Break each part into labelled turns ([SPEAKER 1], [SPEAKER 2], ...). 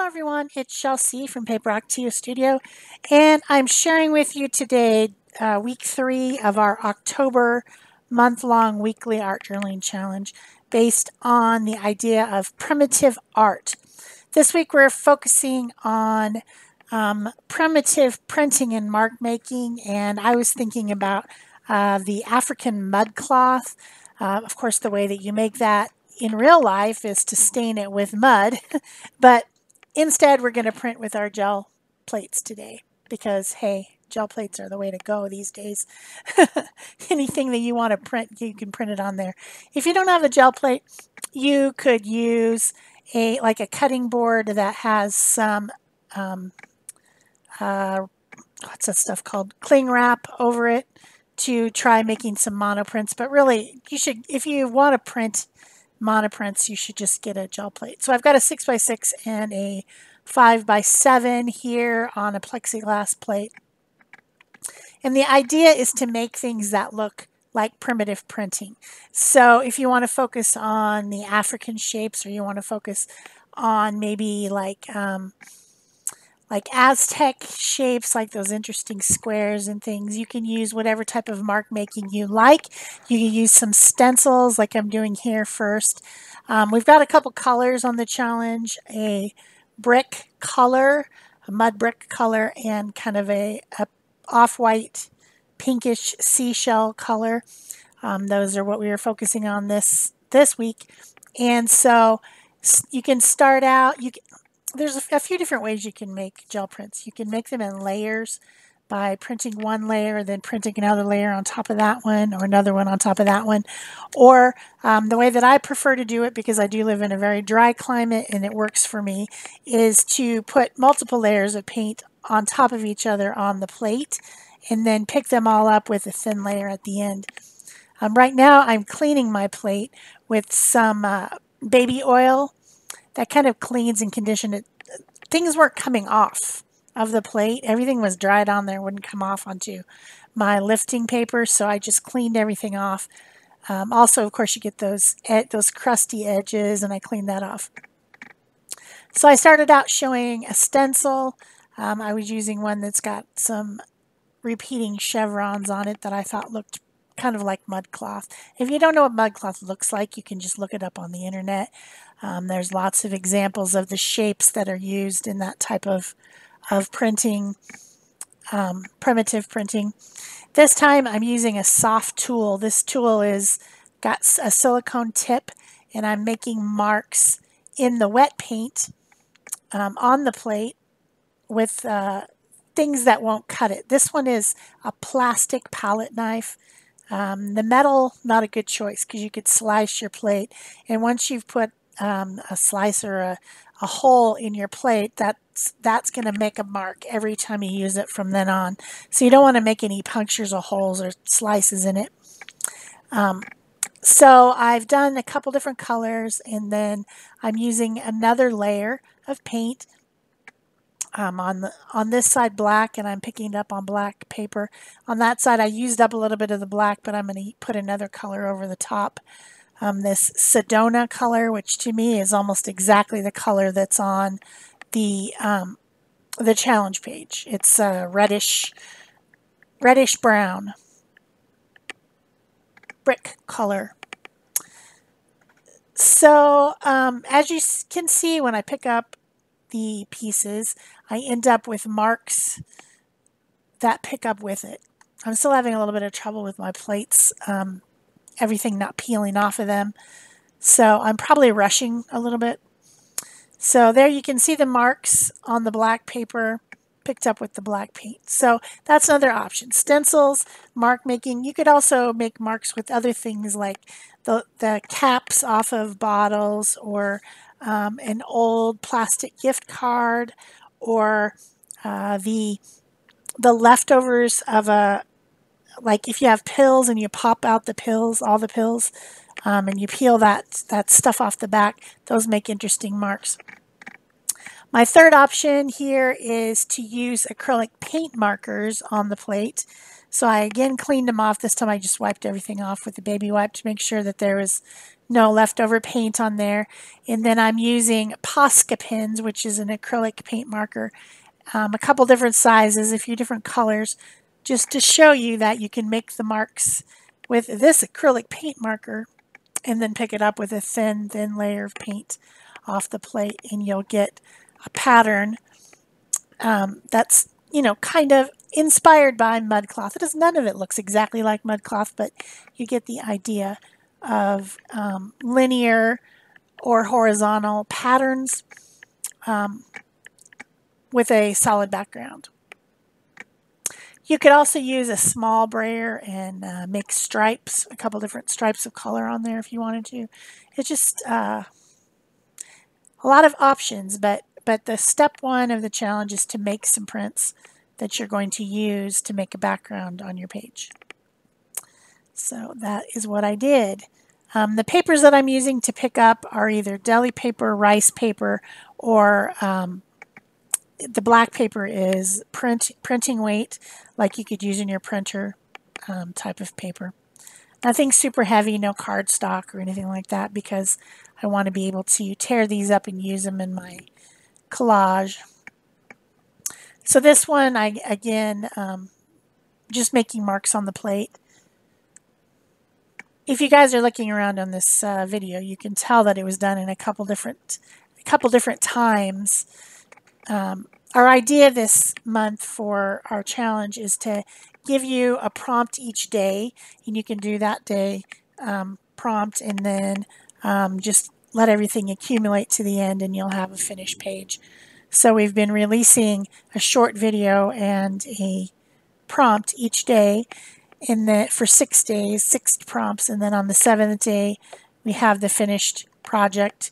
[SPEAKER 1] everyone, it's Shel C from PaperOcotilloStudio, and I'm sharing with you today week 3 of our October month-long weekly art journaling challenge based on the idea of primitive art. This week we're focusing on primitive printing and mark making, and I was thinking about the African mud cloth. Of course, the way that you make that in real life is to stain it with mud, but instead we're going to print with our gel plates today because, hey, gel plates are the way to go these days. Anything that you want to print, you can print it on there. If you don't have a gel plate, you could use a cutting board that has some what's that stuff called, cling wrap over it to try making some monoprints. But really, you should, if you want to print monoprints, you should just get a gel plate. So I've got a 6x6 and a 5x7 here on a plexiglass plate. And the idea is to make things that look like primitive printing. So if you want to focus on the African shapes, or you want to focus on maybe like Aztec shapes, like those interesting squares and things, you can use whatever type of mark making you like. You can use some stencils like I'm doing here first. We've got a couple colors on the challenge, a brick color, a mud brick color, and kind of a off-white pinkish seashell color. Those are what we were focusing on this week. And so you can start out, there's a few different ways you can make gel prints. You can make them in layers by printing one layer, then printing another layer on top of that one, or another one on top of that one. Or the way that I prefer to do it, because I do live in a very dry climate and it works for me, is to put multiple layers of paint on top of each other on the plate and then pick them all up with a thin layer at the end. Right now I'm cleaning my plate with some baby oil. That kind of cleans and conditions it. Things weren't coming off of the plate. Everything was dried on there, wouldn't come off onto my lifting paper, so I just cleaned everything off. Also, of course, you get those crusty edges, and I cleaned that off. So I started out showing a stencil. I was using one that's got some repeating chevrons on it that I thought looked kind of like mud cloth. If you don't know what mud cloth looks like, you can just look it up on the internet. There's lots of examples of the shapes that are used in that type of printing, primitive printing. This time I'm using a soft tool. This tool is got a silicone tip, and I'm making marks in the wet paint on the plate with things that won't cut it. This one is a plastic palette knife. The metal, not a good choice because you could slice your plate. And once you've put a slice or a hole in your plate, that's going to make a mark every time you use it from then on. So you don't want to make any punctures or holes or slices in it. So I've done a couple different colors, and then I'm using another layer of paint. On this side black, and I'm picking it up on black paper. On that side I used up a little bit of the black, but I'm going to put another color over the top. This Sedona color, which to me is almost exactly the color that's on the challenge page. It's reddish brown brick color. So as you can see, when I pick up the pieces, I end up with marks that pick up with it. I'm still having a little bit of trouble with my plates, everything not peeling off of them, so I'm probably rushing a little bit. So there you can see the marks on the black paper picked up with the black paint. So that's another option. Stencils, mark making. You could also make marks with other things like the caps off of bottles, or an old plastic gift card, or the leftovers of like if you have pills and you pop out the pills, all the pills, and you peel that stuff off the back, those make interesting marks. My third option here is to use acrylic paint markers on the plate. So I again cleaned them off. This time I just wiped everything off with a baby wipe to make sure that there was no leftover paint on there. And then I'm using Posca pens, which is an acrylic paint marker, a couple different sizes, a few different colors, just to show you that you can make the marks with this acrylic paint marker and then pick it up with a thin layer of paint off the plate, and you'll get a pattern that's, you know, kind of inspired by mud cloth. None of it looks exactly like mud cloth, but you get the idea of linear or horizontal patterns with a solid background. You could also use a small brayer and make stripes, a couple different stripes of color on there if you wanted to. It's just a lot of options, but the step one of the challenge is to make some prints that you're going to use to make a background on your page. So that is what I did. The papers that I'm using to pick up are either deli paper, rice paper, or the black paper is printing weight, like you could use in your printer type of paper. Nothing super heavy, no cardstock or anything like that, because I want to be able to tear these up and use them in my collage. So this one, again, just making marks on the plate. If you guys are looking around on this video, you can tell that it was done in a couple different times. Our idea this month for our challenge is to give you a prompt each day, and you can do that day prompt, and then just let everything accumulate to the end, and you'll have a finished page. So we've been releasing a short video and a prompt each day for 6 days, 6 prompts, and then on the 7th day we have the finished project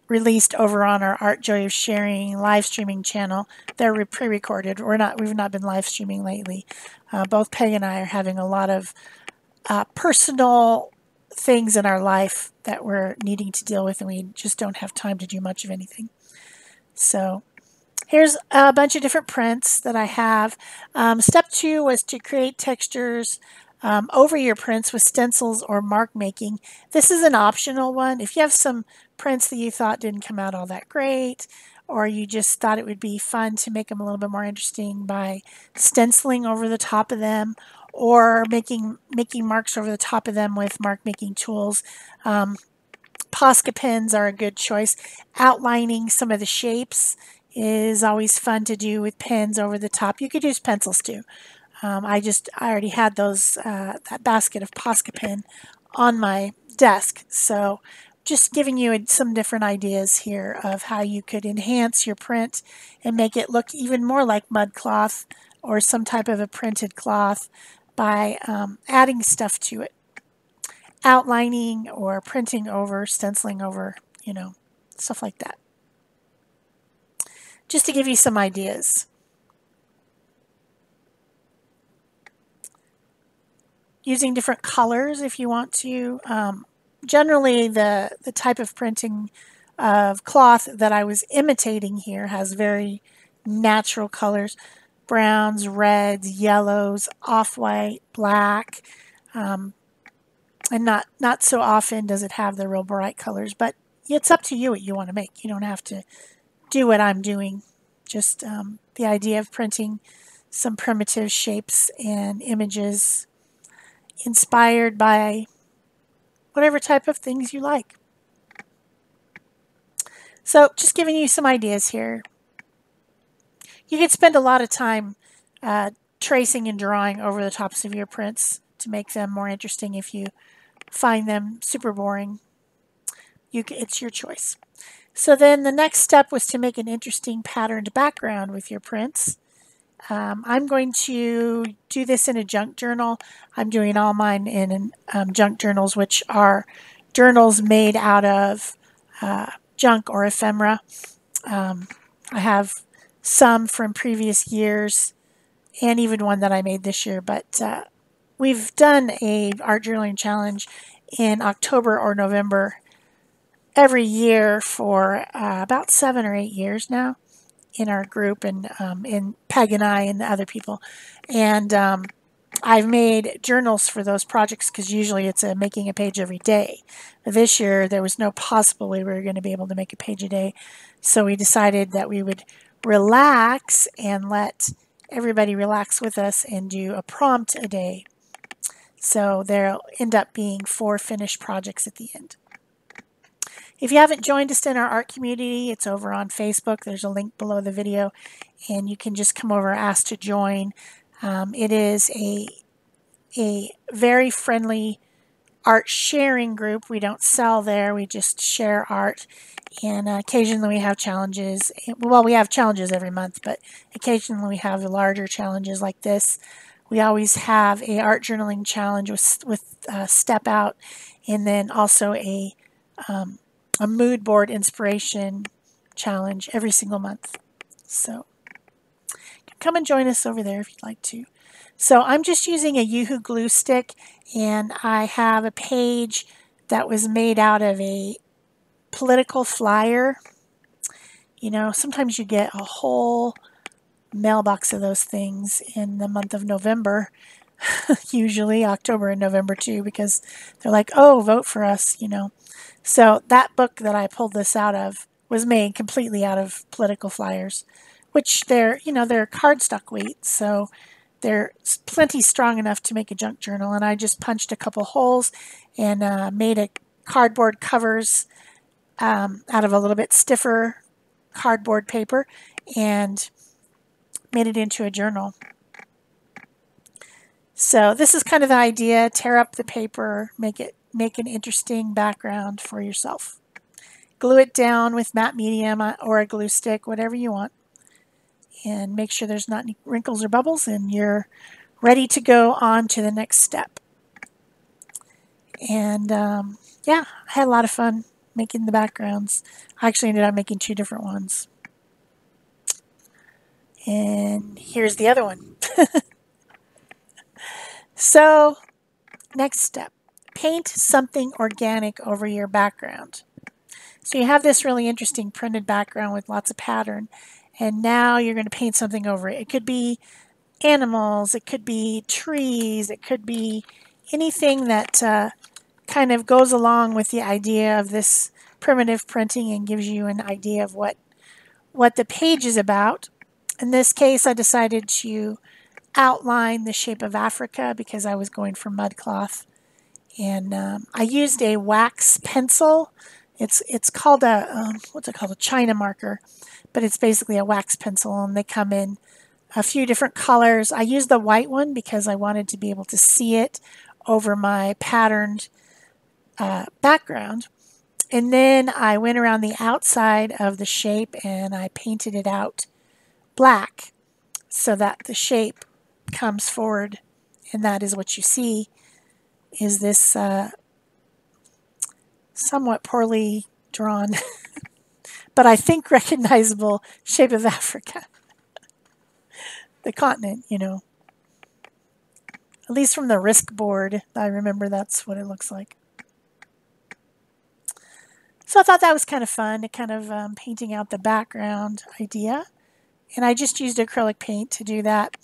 [SPEAKER 1] released over on our Art Joy of Sharing live streaming channel. They're pre-recorded. We've not been live streaming lately. Both Peg and I are having a lot of personal things in our life that we're needing to deal with, and we just don't have time to do much of anything. So here's a bunch of different prints that I have. Step 2 was to create textures over your prints with stencils or mark making. This is an optional one. If you have some prints that you thought didn't come out all that great, or you just thought it would be fun to make them a little bit more interesting by stenciling over the top of them, or making marks over the top of them with mark making tools, Posca pens are a good choice. Outlining some of the shapes is always fun to do with pens over the top. You could use pencils too. I already had that basket of Posca pen on my desk, so just giving you some different ideas here of how you could enhance your print and make it look even more like mud cloth or some type of a printed cloth by adding stuff to it. Outlining or printing over, stenciling over, you know, stuff like that. Just to give you some ideas. Using different colors if you want to. Generally, the type of printing of cloth that I was imitating here has very natural colors. Browns, reds, yellows, off-white, black. And not so often does it have the real bright colors, but it's up to you what you want to make. You don't have to do what I'm doing. Just the idea of printing some primitive shapes and images inspired by whatever type of things you like. So just giving you some ideas here. You could spend a lot of time tracing and drawing over the tops of your prints to make them more interesting. If you find them super boring, it's your choice. So then the next step was to make an interesting patterned background with your prints. I'm going to do this in a junk journal. I'm doing all mine in junk journals, which are journals made out of junk or ephemera. I have some from previous years and even one that I made this year, but we've done a art journaling challenge in October or November every year for about 7 or 8 years now in our group, and in Peg and I and the other people. And I've made journals for those projects because usually it's making a page every day. This year, there was no possible way we were going to be able to make a page a day. So we decided that we would relax and let everybody relax with us and do a prompt a day. So there'll end up being 4 finished projects at the end. If you haven't joined us in our art community, it's over on Facebook. There's a link below the video, and you can just come over and ask to join. It is a very friendly art sharing group. We don't sell there. We just share art. And occasionally we have challenges. Well, we have challenges every month, but occasionally we have larger challenges like this. We always have a art journaling challenge with Step Out, and then also a mood board inspiration challenge every single month. So come and join us over there if you'd like to. So I'm just using a Yoo-Hoo glue stick, and I have a page that was made out of a political flyer. You know, sometimes you get a whole mailbox of those things in the month of November, usually October and November too, because they're like, oh, vote for us, you know. So that book that I pulled this out of was made completely out of political flyers, which they're, you know, they're cardstock weight, so they're plenty strong enough to make a junk journal. And I just punched a couple holes and made a cardboard covers out of a little bit stiffer cardboard paper and made it into a journal. So this is kind of the idea. Tear up the paper, make an interesting background for yourself. Glue it down with matte medium or a glue stick, whatever you want. And make sure there's not any wrinkles or bubbles, and you're ready to go on to the next step. And yeah, I had a lot of fun making the backgrounds. I actually ended up making 2 different ones. And here's the other one. So, next step. Paint something organic over your background. So you have this really interesting printed background with lots of pattern, and now you're going to paint something over it. It could be animals, it could be trees, it could be anything that kind of goes along with the idea of this primitive printing and gives you an idea of what the page is about. In this case, I decided to outline the shape of Africa because I was going for mud cloth. And I used a wax pencil. It's called a, what's it called, a China marker, but it's basically a wax pencil, and they come in a few different colors. I used the white one because I wanted to be able to see it over my patterned background. And then I went around the outside of the shape and I painted it out black so that the shape comes forward, and that is what you see is this somewhat poorly drawn but I think recognizable shape of Africa. The continent, you know. At least from the risk board, I remember that's what it looks like. So I thought that was kind of fun, to kind of painting out the background idea. And I just used acrylic paint to do that.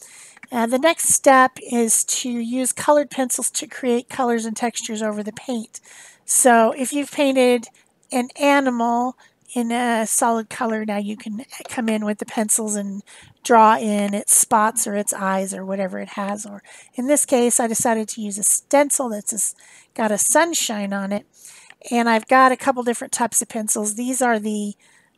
[SPEAKER 1] The next step is to use colored pencils to create colors and textures over the paint. So if you've painted an animal in a solid color, now you can come in with the pencils and draw in its spots or its eyes or whatever it has. Or in this case, I decided to use a stencil that's got a sunshine on it. And I've got a couple different types of pencils. These are the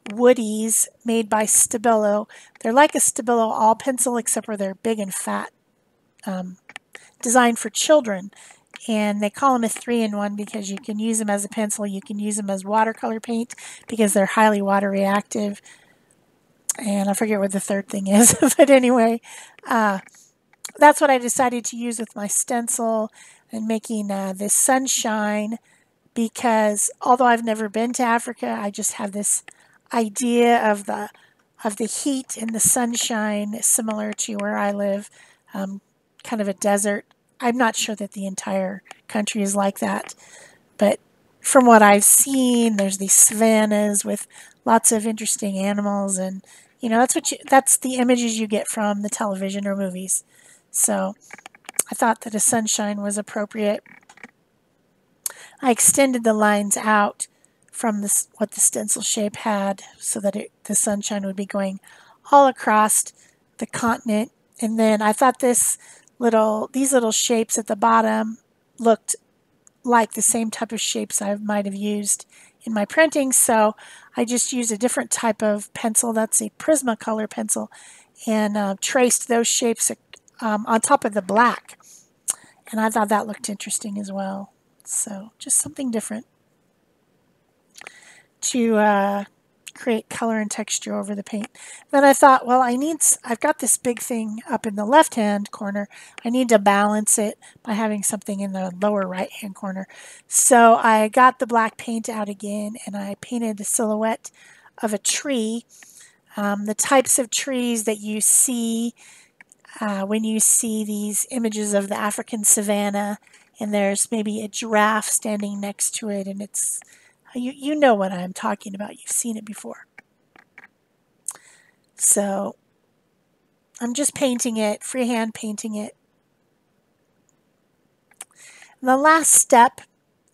[SPEAKER 1] Woodies made by Stabilo. They're like a Stabilo all pencil, except for they're big and fat, designed for children. And they call them a 3-in-1 because you can use them as a pencil, you can use them as watercolor paint because they're highly water reactive. And I forget what the third thing is, but anyway, that's what I decided to use with my stencil and making this sunshine, because although I've never been to Africa, I just have this idea of the heat and the sunshine similar to where I live, kind of a desert. I'm not sure that the entire country is like that, but from what I've seen, there's these savannas with lots of interesting animals, and you know, that's the images you get from the television or movies. So I thought that a sunshine was appropriate. I extended the lines out from this, what the stencil shape had, so that the sunshine would be going all across the continent. And then I thought these little shapes at the bottom looked like the same type of shapes I might have used in my printing, so I just used a different type of pencil. That's a Prismacolor pencil, and traced those shapes on top of the black. And I thought that looked interesting as well. So just something different to create color and texture over the paint. Then I thought, well, I've got this big thing up in the left-hand corner. I need to balance it by having something in the lower right-hand corner. So I got the black paint out again, and I painted a silhouette of a tree. The types of trees that you see when you see these images of the African savanna, and there's maybe a giraffe standing next to it, and it's, you know what I'm talking about. You've seen it before. So I'm just painting it, freehand painting it. And the last step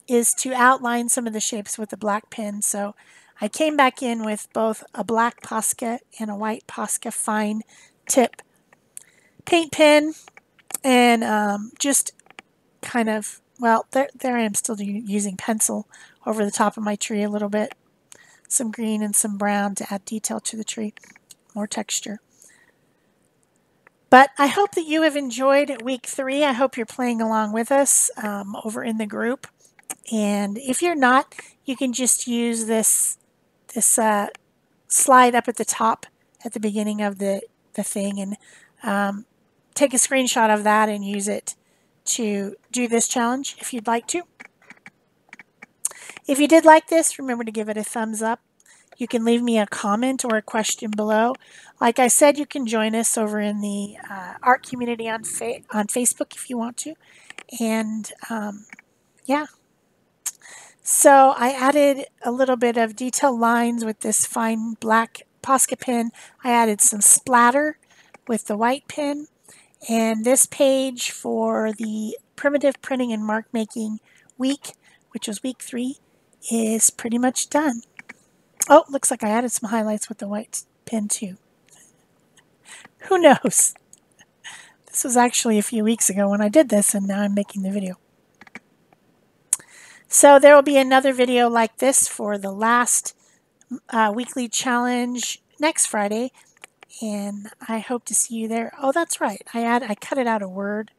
[SPEAKER 1] is to outline some of the shapes with the black pen. So I came back in with both a black Posca and a white Posca fine tip paint pen, and just kind of, well, there I am still using pencil over the top of my tree a little bit. Some green and some brown to add detail to the tree, more texture. But I hope that you have enjoyed week 3. I hope you're playing along with us over in the group. And if you're not, you can just use this slide up at the top at the beginning of the thing, and take a screenshot of that and use it to do this challenge if you'd like to. If you did like this, remember to give it a thumbs up. You can leave me a comment or a question below. Like I said, you can join us over in the art community on Facebook if you want to. And yeah. So I added a little bit of detail lines with this fine black Posca pen. I added some splatter with the white pen. And this page for the primitive printing and mark making week, which was week 3, is pretty much done. Oh, looks like I added some highlights with the white pen too. Who knows? This was actually a few weeks ago when I did this, and now I'm making the video. So there will be another video like this for the last weekly challenge next Friday, and I hope to see you there. Oh, that's right. I cut out a word,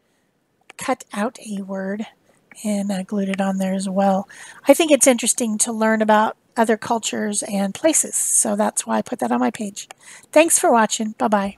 [SPEAKER 1] and glued it on there as well. I think it's interesting to learn about other cultures and places, so that's why I put that on my page. Thanks for watching. Bye-bye.